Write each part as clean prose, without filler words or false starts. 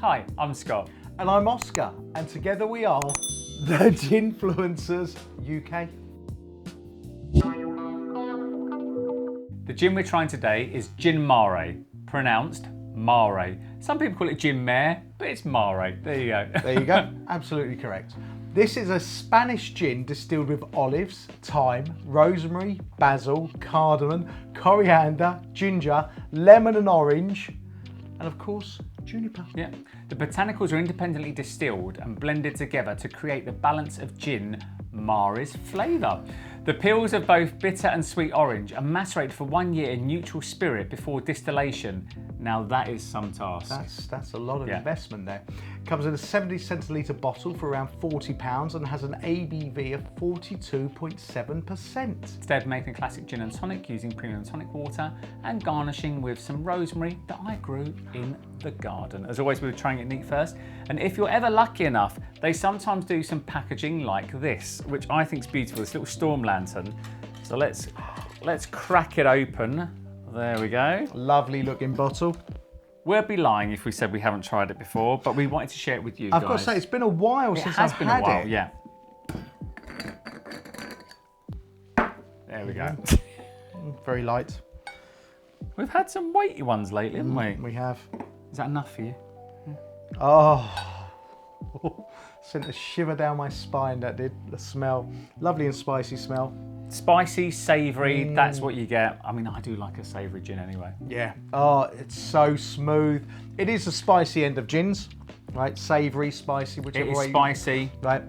Hi, I'm Scott. And I'm Oscar, and together we are the Ginfluencers UK. The gin we're trying today is Gin Mare, pronounced Mare. Some people call it Gin Mare, but it's Mare. There you go. There you go, absolutely correct. This is a Spanish gin distilled with olives, thyme, rosemary, basil, cardamom, coriander, ginger, lemon and orange, and of course, juniper. Yeah. The botanicals are independently distilled and blended together to create the balance of Gin Mare's flavour. The peels of both bitter and sweet orange are macerated for 1 year in neutral spirit before distillation. Now that is some task. That's a lot of investment there. Comes in a 70 centilitre bottle for around £40 and has an ABV of 42.7%. Instead, making a classic gin and tonic using premium tonic water and garnishing with some rosemary that I grew in the garden. As always, we're trying it neat first. And if you're ever lucky enough, they sometimes do some packaging like this, which I think is beautiful, this little storm lantern. So let's crack it open. There we go. Lovely looking bottle. We'd be lying if we said we haven't tried it before, but we wanted to share it with you guys. I've got to say, it's been a while since I've had it. It has been a while, yeah. There we go. Very light. We've had some weighty ones lately, haven't we? We have. Is that enough for you? Oh, sent a shiver down my spine, that did. The smell. Lovely and spicy smell. Spicy, savoury, that's what you get. I mean, I do like a savoury gin anyway. Yeah. Oh, it's so smooth. It is the spicy end of gins, right? Savoury, spicy, whichever way. It is spicy. Right.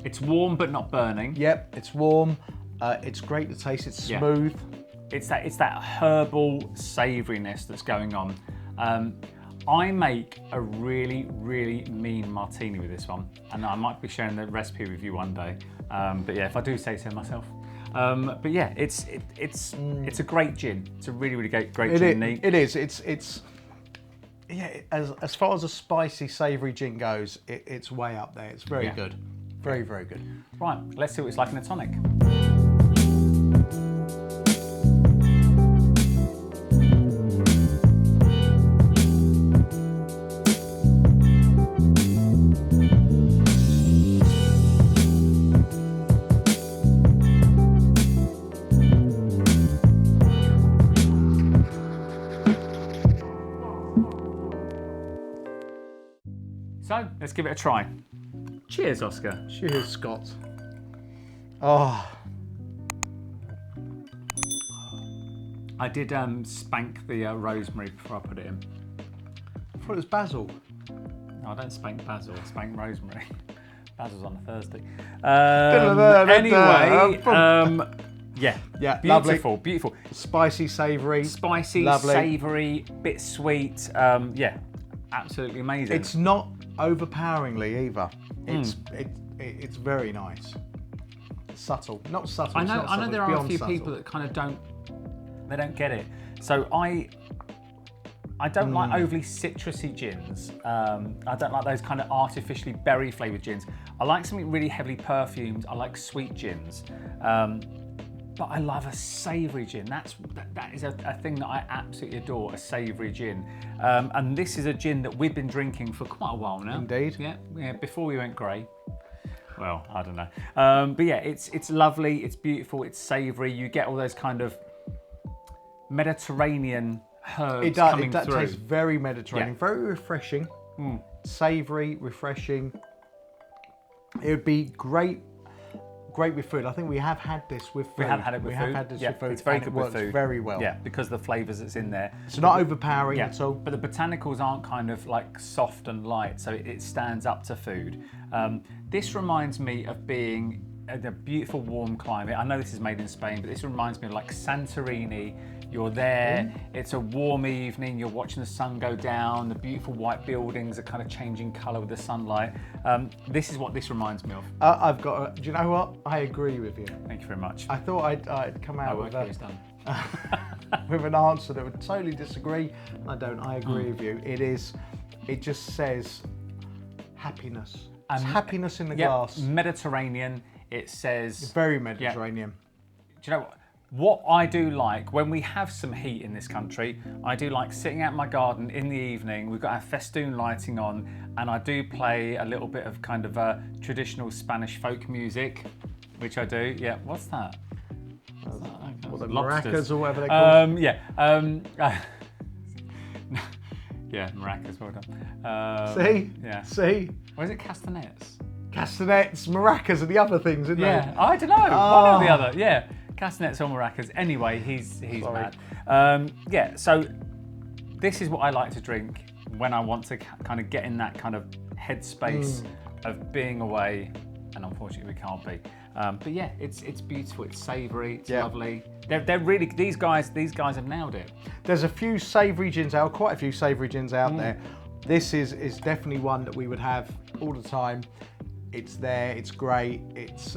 It's warm but not burning. Yep, it's warm. It's great to taste. It's smooth. It's that herbal savouriness that's going on. I make a really, really mean martini with this one, and I might be sharing the recipe with you one day. But yeah, if I do say so myself. But yeah, it's a great gin. It's a really, really great gin. It is. It's yeah. As far as a spicy, savoury gin goes, it's way up there. It's very good. Very, very good. Right, let's see what it's like in a tonic. So, let's give it a try. Cheers, Oscar. Cheers, Scott. Oh. I did spank the rosemary before I put it in. I thought it was basil. No, I don't spank basil, I spank rosemary. Basil's on a Thursday. Yeah, beautiful, lovely. Beautiful. Spicy, savoury. Spicy, savoury, bit sweet. Yeah, absolutely amazing. It's not overpoweringly either. It's very nice. Subtle, not subtle. I know there are a few people that kind of don't get it. So I don't like overly citrusy gins. I don't like those kind of artificially berry flavoured gins. I like something really heavily perfumed. I like sweet gins. But I love a savoury gin. That is a thing that I absolutely adore, a savoury gin. And this is a gin that we've been drinking for quite a while now. Indeed. Yeah, before we went grey. Well, I don't know. But yeah, it's lovely, it's beautiful, it's savoury. You get all those kind of Mediterranean herbs coming through. It tastes very Mediterranean, very refreshing, savoury, refreshing. It would be great with food. I think we have had this with food. We have had it with food. With food. It's very good with food. Very well. Yeah, because of the flavours that's in there. It's not overpowering at all. But the botanicals aren't kind of like soft and light, so it stands up to food. This reminds me of being in a beautiful warm climate. I know this is made in Spain, but this reminds me of like Santorini. You're there, it's a warm evening, you're watching the sun go down, the beautiful white buildings are kind of changing colour with the sunlight. This is what this reminds me of. Do you know what? I agree with you. Thank you very much. I thought I'd come out with done. with an answer that would totally disagree. I don't, I agree with you. It just says happiness. It's happiness in the glass. Mediterranean, it says... Very Mediterranean. Do you know what? What I do like, when we have some heat in this country, I do like sitting out in my garden in the evening. We've got our festoon lighting on, and I do play a little bit of kind of traditional Spanish folk music, which I do. Yeah, what's that? What, the Lobsters. maracas or whatever they're called? Yeah, maracas, well done. See? Yeah. See? Or is it castanets? Castanets, maracas are the other things, isn't Yeah, they? I don't know. One or the other. Yeah, castanets or maracas. Anyway, he's mad. Yeah, so this is what I like to drink when I want to kind of get in that kind of headspace of being away, and unfortunately we can't be. But yeah, it's beautiful. It's savoury. It's lovely. They're really, these guys have nailed it. There's a few savoury gins out, quite a few savoury gins out there. This is definitely one that we would have all the time. It's there, it's great, it's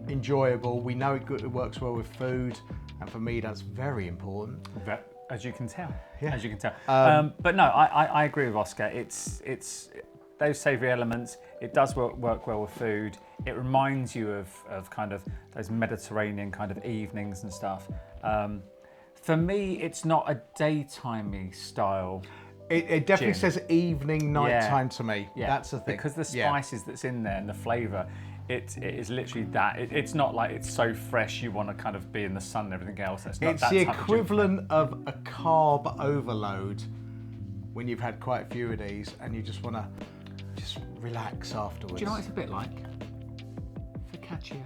enjoyable. We know it works well with food, and for me that's very important. As you can tell. Yeah. As you can tell. But no, I agree with Oscar. It's those savoury elements. It does work well with food. It reminds you of kind of those Mediterranean kind of evenings and stuff. For me, it's not a daytimey style. It definitely gin. says evening, nighttime to me. Yeah. That's the thing. Because the spices that's in there and the flavour, it is literally that. It's not like it's so fresh you want to kind of be in the sun and everything else. It's not It's that the type of gin. equivalent of a carb overload when you've had quite a few of these and you just want to just relax afterwards. Do you know what it's a bit like? Focaccia.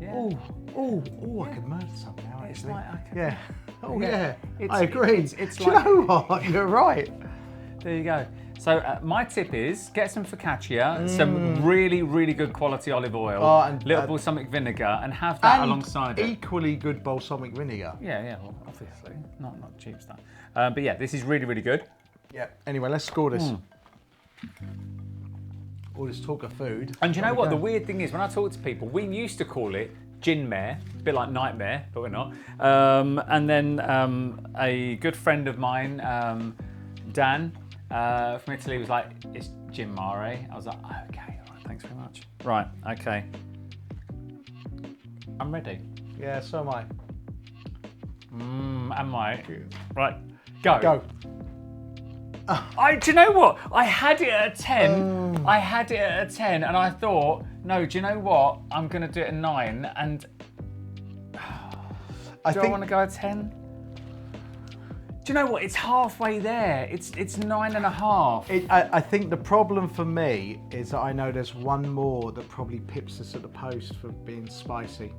Yeah. Oh! I could murder some now. It's Actually, like I can- yeah. Oh Yeah. yeah, I agree. It's Do you like- know what? You're right. There you go. So my tip is get some focaccia, some really, really good quality olive oil, And little balsamic vinegar, and have that alongside it. Equally good balsamic vinegar. Yeah, well, obviously, not cheap stuff. But yeah, this is really, really good. Yeah. Anyway, let's score this. All this talk of food. And do you know what? The weird thing is, when I talk to people, we used to call it Gin Mare, a bit like Nightmare, but we're not. And then a good friend of mine, Dan, from Italy, was like, it's Gin Mare. I was like, okay, all right, thanks very much. Right, okay. I'm ready. Yeah, so am I. Am I? Right, go. Go. Do you know what? I had it at a 10. I had it at a 10, and I thought, no, do you know what? I'm going to do it at 9, and do I want to go at 10? Do you know what? It's halfway there. It's 9.5. I think the problem for me is that I know there's one more that probably pips us at the post for being spicy.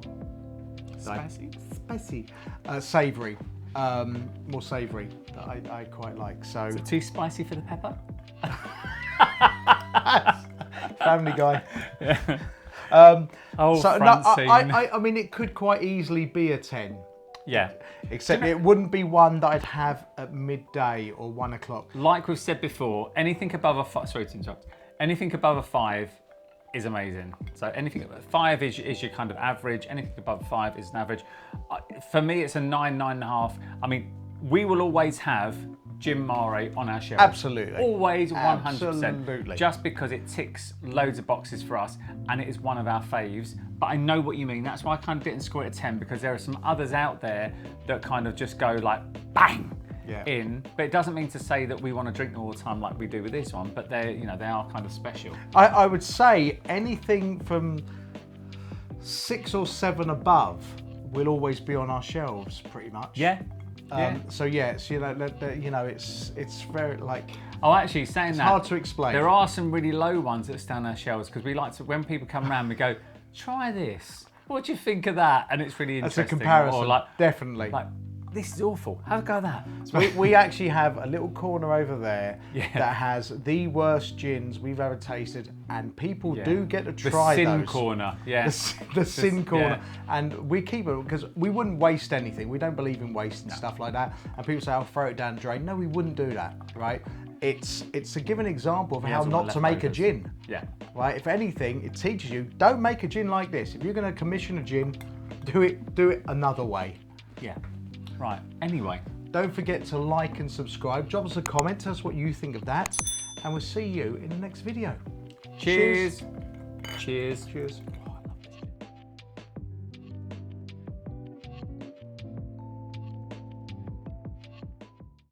Spicy? Spicy. Savoury. More savoury that I quite like. So Is it too spicy for the pepper? Family Guy. Yeah. So Francine. I mean, it could quite easily be a 10. Yeah. Except it wouldn't be one that I'd have at midday or 1 o'clock. Like we've said before, anything above a 5, sorry to interrupt, anything above a 5 is amazing. So anything above 5 is your kind of average. Anything above 5 is an average. For me, it's a 9, 9.5. I mean, we will always have Gin Mare on our shelves. Absolutely. Always 100%. Absolutely. Just because it ticks loads of boxes for us and it is one of our faves. But I know what you mean. That's why I kind of didn't score it a 10, because there are some others out there that kind of just go like bang in. But it doesn't mean to say that we want to drink them all the time like we do with this one, but they are kind of special. I would say anything from 6 or 7 above will always be on our shelves pretty much. Yeah. So yeah, it's, it's very like. Oh, actually, saying it's that, hard to explain. There are some really low ones that stay on our shelves, because we like to, when people come around, we go, try this. What do you think of that? And it's really interesting. That's a comparison. Or like, definitely. Like, this is awful. Have a go at that. So we actually have a little corner over there that has the worst gins we've ever tasted, and people do get to try the sin those. corner, yeah. The sin corner, and we keep it because we wouldn't waste anything. We don't believe in waste and stuff like that. And people say, "I'll throw it down the drain." No, we wouldn't do that, right? It's a given example of how not to make a gin. Yeah. Right. If anything, it teaches you don't make a gin like this. If you're going to commission a gin, do it another way. Yeah. Right, anyway. Don't forget to like and subscribe. Drop us a comment, tell us what you think of that. And we'll see you in the next video. Cheers. Cheers. Cheers.